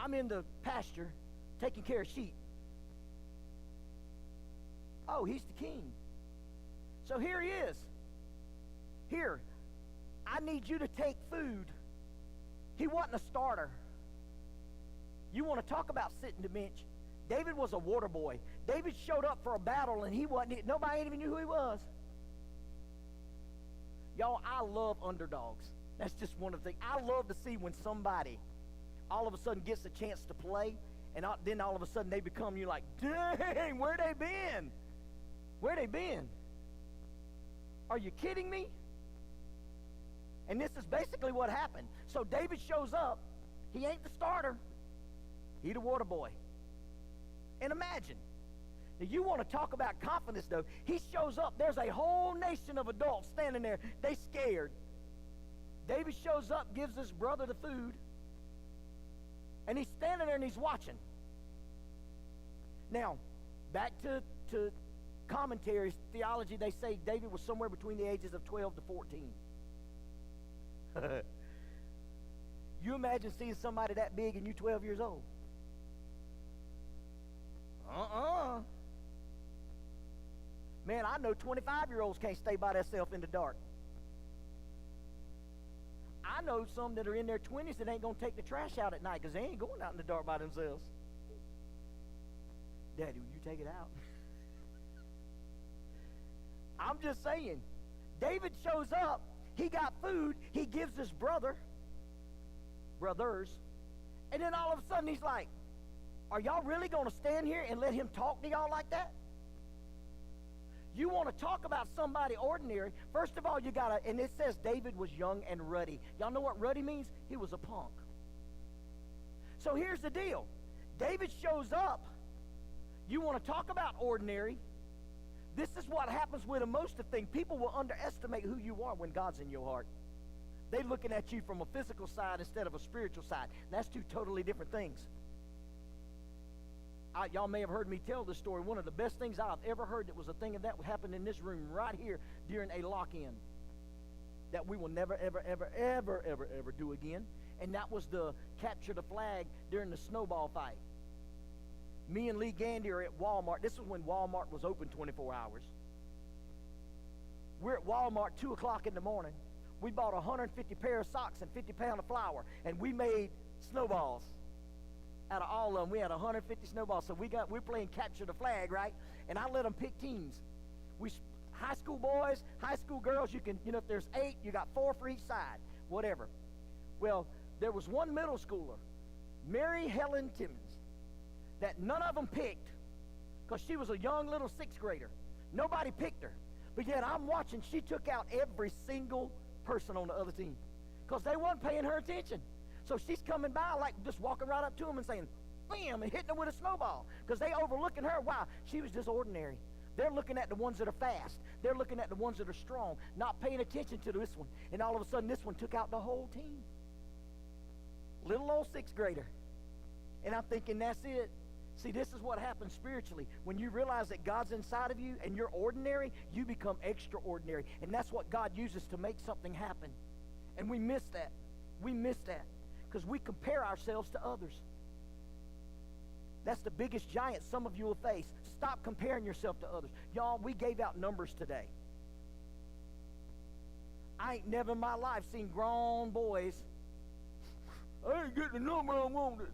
I'm in the pasture taking care of sheep. Oh, he's the king. So here he is. Here, I need you to take food. He wasn't a starter. You want to talk about sitting the bench? David was a water boy. David showed up for a battle and nobody even knew who he was. Y'all, I love underdogs. That's just one of the things. I love to see when somebody all of a sudden gets a chance to play and then all of a sudden they become, you're like, dang, where they been? Where they been? Are you kidding me? And this is basically what happened. So David shows up. He ain't the starter. He the water boy. And imagine. Now you want to talk about confidence though. He shows up. There's a whole nation of adults standing there. They scared. David shows up, gives his brother the food. And he's standing there and he's watching. Now, back to commentaries, theology, they say David was somewhere between the ages of 12 to 14. You imagine seeing somebody that big and you 12 years old. Man, I know 25-year-olds can't stay by themselves in the dark. I know some that are in their 20s that ain't going to take the trash out at night because they ain't going out in the dark by themselves. Daddy, will you take it out? I'm just saying. David shows up. He got food. He gives his brothers. And then all of a sudden he's like, are y'all really going to stand here and let him talk to y'all like that? You want to talk about somebody ordinary. First of all, you got to, and it says David was young and ruddy. Y'all know what ruddy means? He was a punk. So here's the deal. David shows up. You want to talk about ordinary. This is what happens with most of things. People will underestimate who you are when God's in your heart. They're looking at you from a physical side instead of a spiritual side. And that's two totally different things. Y'all may have heard me tell this story. One of the best things I've ever heard that was a thing of that happened in this room right here during a lock-in that we will never, ever, ever, ever, ever, ever do again. And that was the capture the flag during the snowball fight. Me and Lee Gandy are at Walmart. This was when Walmart was open 24 hours. We're at Walmart 2 o'clock in the morning. We bought 150 pair of socks and 50 pounds of flour, and we made snowballs. Out of all of them, we had 150 snowballs. So we're playing capture the flag, right? And I let them pick teams. High school boys, high school girls, you can, if there's 8, you got 4 for each side, whatever. Well, there was one middle schooler, Mary Helen Timmons, that none of them picked because she was a young little 6th grader. Nobody picked her. But yet I'm watching, she took out every single person on the other team because they weren't paying her attention. So she's coming by like just walking right up to them and saying, spam, and hitting her with a snowball because they overlooking her. Wow, she was just ordinary. They're looking at the ones that are fast. They're looking at the ones that are strong, not paying attention to this one. And all of a sudden, this one took out the whole team. Little old sixth grader. And I'm thinking, that's it. See, this is what happens spiritually. When you realize that God's inside of you and you're ordinary, you become extraordinary. And that's what God uses to make something happen. And we miss that. We miss that because we compare ourselves to others. That's the biggest giant some of you will face. Stop comparing yourself to others. Y'all, we gave out numbers today. I ain't never in my life seen grown boys. I ain't getting the number I wanted.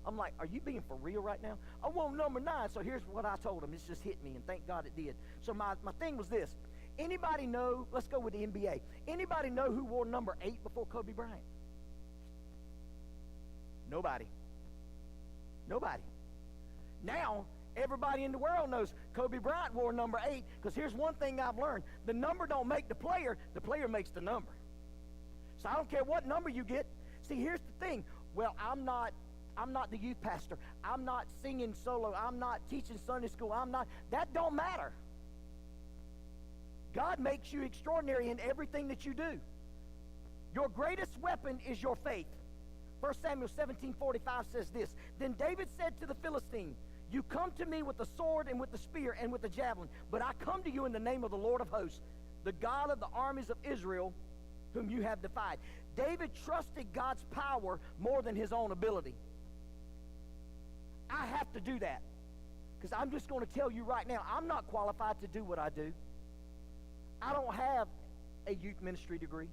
I'm like, are you being for real right now? I want number 9. So here's what I told him. It's just hit me, and thank God it did. So my thing was this. Anybody know, let's go with the NBA. Anybody know who wore number 8 before Kobe Bryant? Nobody. Nobody. Now, everybody in the world knows Kobe Bryant wore number 8, because here's one thing I've learned. The number don't make the player makes the number. So I don't care what number you get. See, here's the thing. Well, I'm not the youth pastor. I'm not singing solo. I'm not teaching Sunday school. That don't matter. God makes you extraordinary in everything that you do. Your greatest weapon is your faith. 1 Samuel 17:45 says this. Then David said to the Philistine, you come to me with the sword and with the spear and with the javelin, but I come to you in the name of the Lord of hosts, the God of the armies of Israel, whom you have defied. David trusted God's power more than his own ability. I have to do that because I'm just going to tell you right now, I'm not qualified to do what I do. I don't have a youth ministry degree.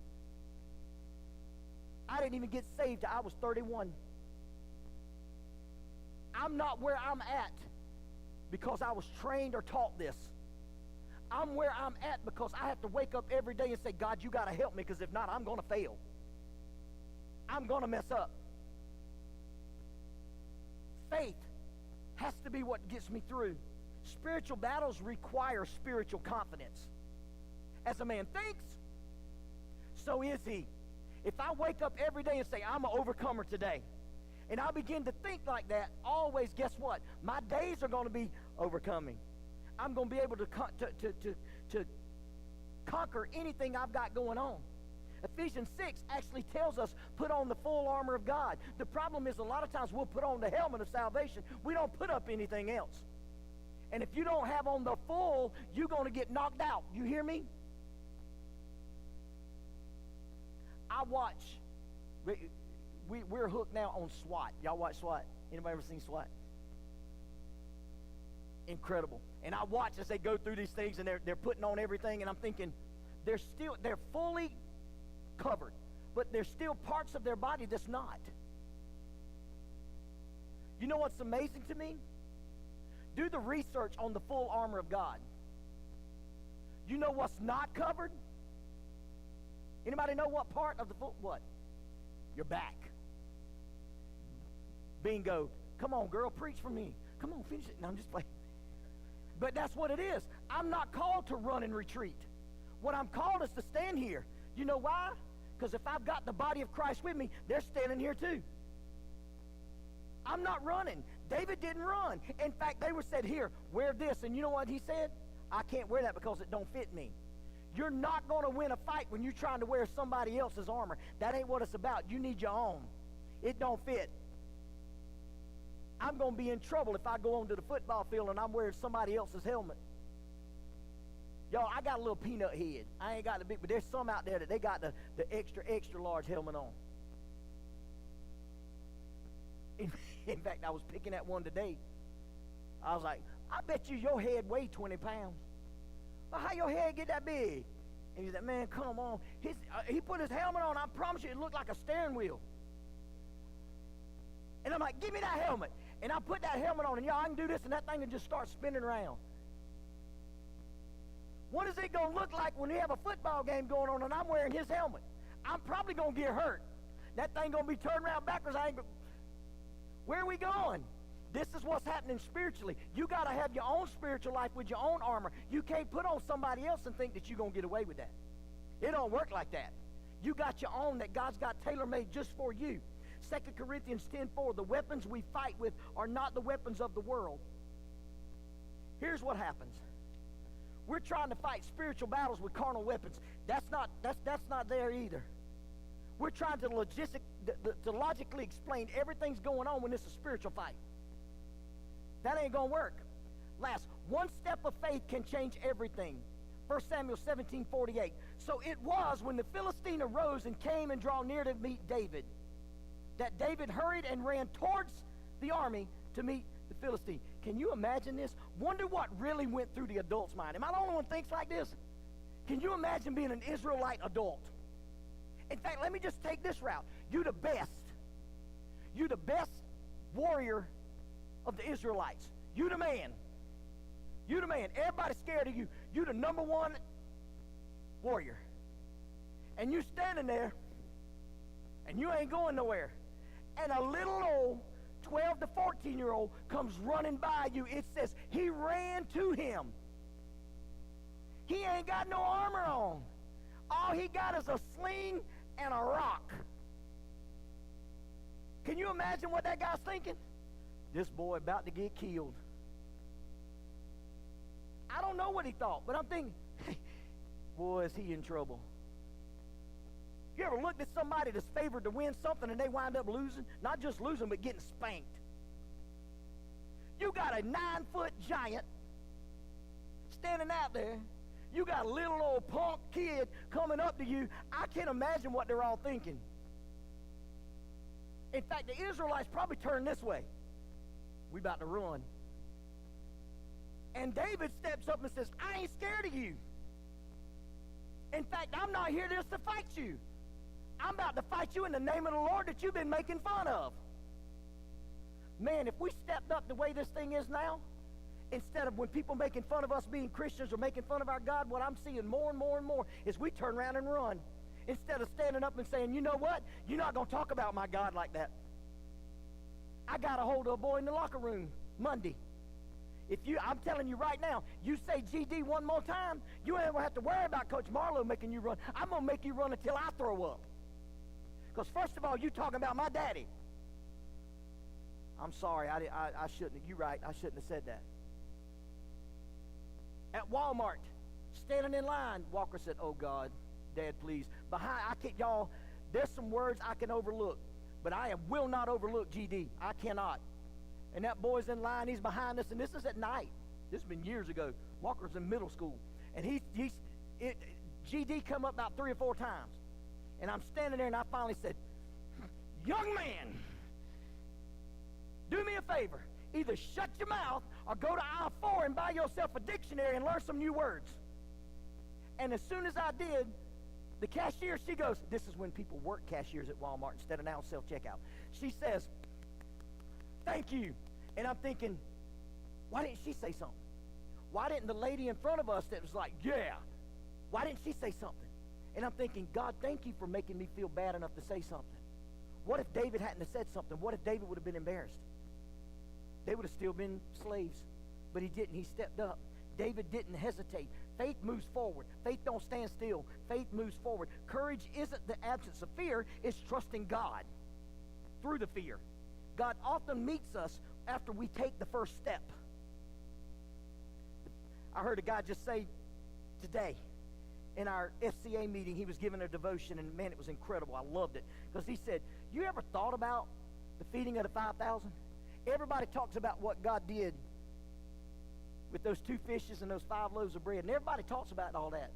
I didn't even get saved till I was 31. I'm not where I'm at because I was trained or taught this. I'm where I'm at because I have to wake up every day and say, God, you got to help me, because if not, I'm going to fail. I'm going to mess up. Faith has to be what gets me through. Spiritual battles require spiritual confidence. As a man thinks, so is he. If I wake up every day and say, I'm an overcomer today, and I begin to think like that, always, guess what? My days are going to be overcoming. I'm going to be able to conquer anything I've got going on. Ephesians 6 actually tells us, put on the full armor of God. The problem is a lot of times we'll put on the helmet of salvation. We don't put up anything else. And if you don't have on the full, you're going to get knocked out. You hear me? I watch, we're hooked now on SWAT. Y'all watch SWAT? Anybody ever seen SWAT? Incredible. And I watch as they go through these things, and they're putting on everything, and I'm thinking, they're fully covered, but there's still parts of their body that's not. You know what's amazing to me? Do the research on the full armor of God. You know what's not covered? Anybody know what part of the full, what? Your back. Bingo. Come on, girl, preach for me. Come on, finish it. No, I'm just playing. But that's what it is. I'm not called to run and retreat. What I'm called is to stand here. You know why? Because if I've got the body of Christ with me, they're standing here too. I'm not running. David didn't run. In fact, they were said, here, wear this. And you know what he said? I can't wear that because it don't fit me. You're not going to win a fight when you're trying to wear somebody else's armor. That ain't what it's about. You need your own. It don't fit. I'm going to be in trouble if I go onto the football field and I'm wearing somebody else's helmet. Y'all, I got a little peanut head. I ain't got the big, but there's some out there that they got the extra large helmet on. In fact, I was picking at one today. I was like, I bet you your head weigh 20 pounds. Well, how your head get that big? And he's like, man, come on. He put his helmet on. I promise you, it looked like a steering wheel. And I'm like, give me that helmet. And I put that helmet on, and y'all, I can do this, and that thing can just start spinning around. What is it going to look like when we have a football game going on and I'm wearing his helmet? I'm probably going to get hurt. That thing going to be turned around backwards. Where are we going? This is what's happening spiritually. You got to have your own spiritual life with your own armor. You can't put on somebody else and think that you're going to get away with that. It don't work like that. You got your own that God's got tailor-made just for you. 2 Corinthians 10:4, the weapons we fight with are not the weapons of the world. Here's what happens. We're trying to fight spiritual battles with carnal weapons. That's not there either. We're trying to logically explain everything's going on when it's a spiritual fight. That ain't going to work. Last, one step of faith can change everything. 1 Samuel 17:48. So it was when the Philistine arose and came and drew near to meet David, that David hurried and ran towards the army to meet the Philistine. Can you imagine this? Wonder what really went through the adult's mind. Am I the only one who thinks like this? Can you imagine being an Israelite adult? In fact, let me just take this route. You're the best. You're the best warrior of the Israelites. You the man. You the man. Everybody's scared of you. You the number one warrior. And you standing there, and you ain't going nowhere. And a little old 12 to 14-year-old comes running by you. It says he ran to him. He ain't got no armor on. All he got is a sling and a rock. Can you imagine what that guy's thinking? This boy about to get killed. I don't know what he thought, but I'm thinking, hey, boy, is he in trouble. You ever looked at somebody that's favored to win something and they wind up losing? Not just losing, but getting spanked. You got a 9-foot giant standing out there. You got a little old punk kid coming up to you. I can't imagine what they're all thinking. In fact, the Israelites probably turned this way. We about to run. And David steps up and says, I ain't scared of you. In fact, I'm not here just to fight you. I'm about to fight you in the name of the Lord that you've been making fun of. Man, if we stepped up the way this thing is now, instead of when people making fun of us being Christians or making fun of our God, what I'm seeing more and more and more is we turn around and run. Instead of standing up and saying, you know what? You're not going to talk about my God like that. I got a hold of a boy in the locker room Monday. I'm telling you right now, you say GD one more time, you ain't going to have to worry about Coach Marlowe making you run. I'm going to make you run until I throw up. Because first of all, you talking about my daddy. I'm sorry, I shouldn't. You're right, I shouldn't have said that. At Walmart, standing in line, Walker said, oh God, Dad, please. Y'all, there's some words I can overlook, but I will not overlook GD. I cannot. And that boy's in line, he's behind us, and this is at night. This has been years ago. Walker's in middle school. And GD come up about 3 or 4 times. And I'm standing there, and I finally said, young man, do me a favor. Either shut your mouth or go to aisle 4 and buy yourself a dictionary and learn some new words. And as soon as I did, the cashier, she goes, this is when people work cashiers at Walmart instead of now self-checkout. She says, thank you. And I'm thinking, why didn't she say something? Why didn't the lady in front of us that was like, yeah, why didn't she say something? And I'm thinking, God, thank you for making me feel bad enough to say something. What if David hadn't have said something? What if David would have been embarrassed? They would have still been slaves. But he didn't. He stepped up. David didn't hesitate. Faith moves forward. Faith don't stand still. Faith moves forward. Courage isn't the absence of fear. It's trusting God through the fear. God often meets us after we take the first step. I heard a guy just say today in our FCA meeting, he was giving a devotion, and man, it was incredible. I loved it. Because he said, you ever thought about the feeding of the 5,000? Everybody talks about what God did with those 2 fishes and those 5 loaves of bread, and everybody talks about all that.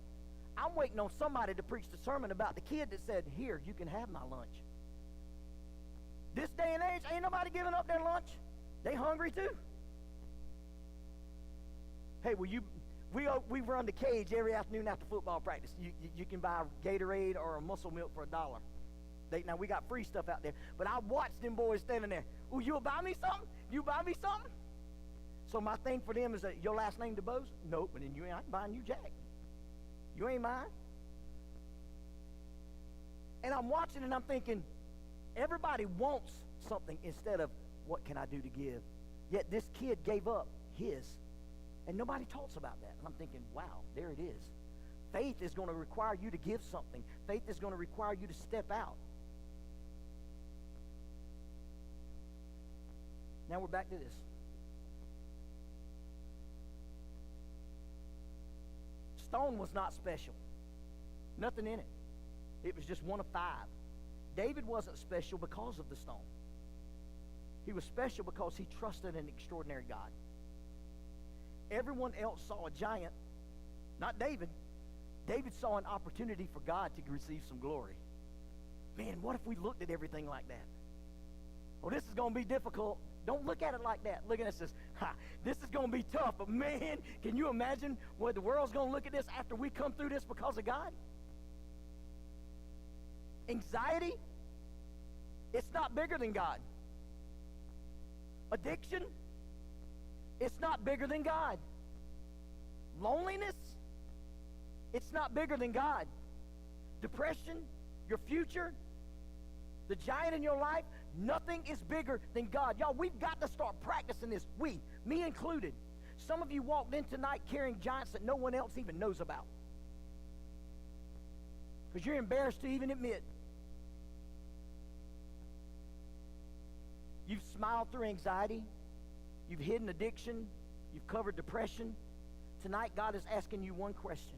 I'm waiting on somebody to preach the sermon about the kid that said, here, you can have my lunch. This day and age, ain't nobody giving up their lunch. They hungry too. Hey, we run the cage every afternoon after football practice. You can buy a Gatorade or a muscle milk for $1. Now, we got free stuff out there. But I watched them boys standing there. Oh, you'll buy me something? You buy me something? So my thing for them is that your last name DeBose? Nope, but then I ain't buying you jack. You ain't mine. And I'm watching and I'm thinking, everybody wants something instead of what can I do to give? Yet this kid gave up his. And nobody talks about that. And I'm thinking, wow, there it is. Faith is going to require you to give something. Faith is going to require you to step out. Now we're back to this. Stone was not special. Nothing in it. It was just one of 5. David wasn't special because of the stone. He was special because he trusted an extraordinary God. Everyone else saw a giant, not David. David saw an opportunity for God to receive some glory. Man, what if we looked at everything like that? Well, this is going to be difficult. Don't look at it like that. Look at it and says, this is going to be tough, but man, can you imagine what the world's going to look at this after we come through this because of God? Anxiety, it's not bigger than God. Addiction, it's not bigger than God. Loneliness, it's not bigger than God. Depression, your future, the giant in your life, nothing is bigger than God. Y'all, we've got to start practicing this. Me included. Some of you walked in tonight carrying giants that no one else even knows about, because you're embarrassed to even admit. You've smiled through anxiety. You've hidden addiction. You've covered depression. Tonight, God is asking you one question.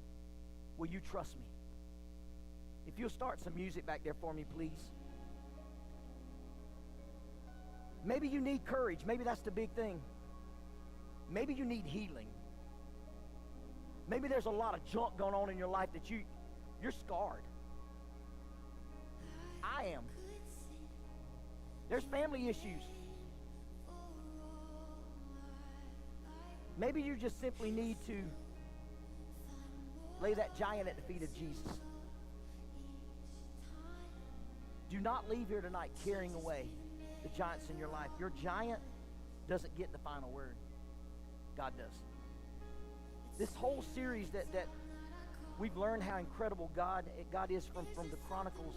Will you trust me? If you'll start some music back there for me, please. Maybe you need courage. Maybe that's the big thing. Maybe you need healing. Maybe there's a lot of junk going on in your life that you're scarred. I am. There's family issues. Maybe you just simply need to lay that giant at the feet of Jesus. Do not leave here tonight carrying away the giants in your life. Your giant doesn't get the final word. God does. This whole series that we've learned how incredible God is from the Chronicles,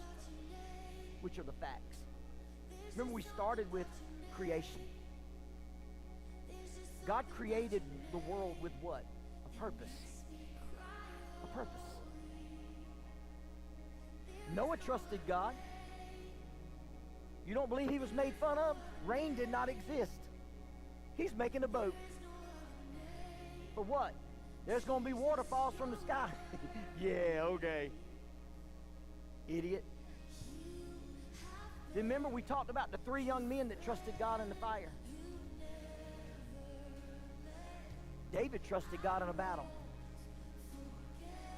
which are the facts. Remember, we started with creation. God created the world with what? A purpose. A purpose. Noah trusted God. You don't believe he was made fun of? Rain did not exist. He's making a boat. For what? There's going to be waterfalls from the sky. Yeah, okay. Idiot. Remember, we talked about the 3 young men that trusted God in the fire. David trusted God in a battle.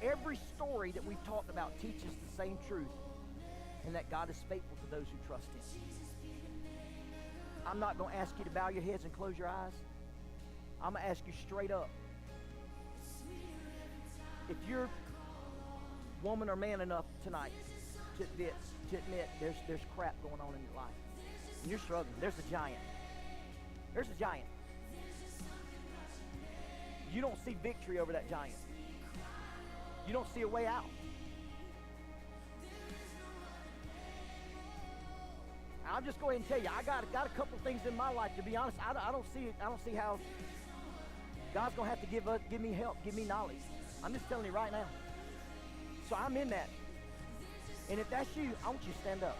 Every story that we've talked about teaches the same truth, and that God is faithful to those who trust Him. I'm not going to ask you to bow your heads and close your eyes. I'm going to ask you straight up. If you're woman or man enough tonight to admit there's crap going on in your life, and you're struggling, there's a giant. There's a giant. You don't see victory over that giant. You don't see a way out. I'll just go ahead and tell you, I got a couple things in my life. To be honest, I don't see how God's gonna have to give me help, give me knowledge. I'm just telling you right now. So I'm in that. And if that's you, I want you to stand up.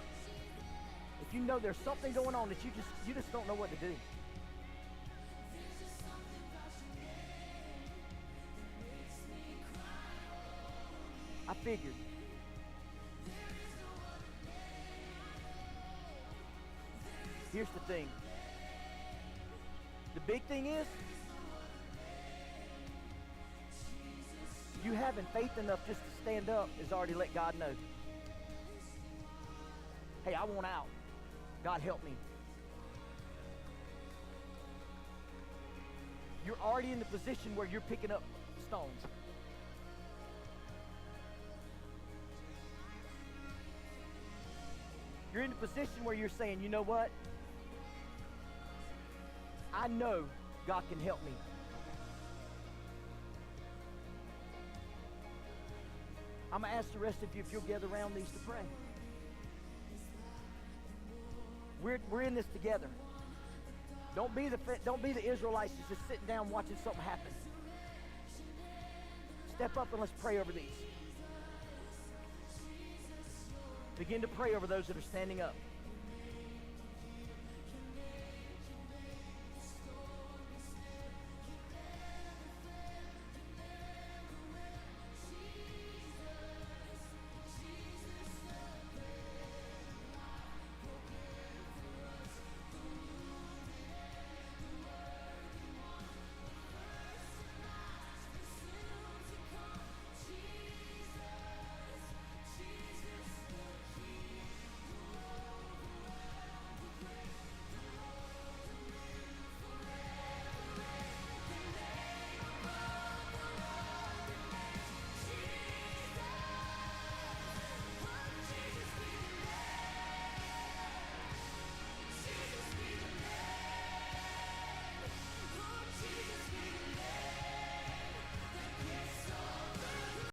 If you know there's something going on that you just don't know what to do. I figured. Here's the thing. The big thing is, you having faith enough just to stand up has already let God know. Hey, I want out. God help me. You're already in the position where you're picking up stones. You're in the position where you're saying, you know what? I know God can help me. I'm going to ask the rest of you if you'll gather around these to pray. We're in this together. Don't be the Israelites just sitting down watching something happen. Step up and let's pray over these. Begin to pray over those that are standing up.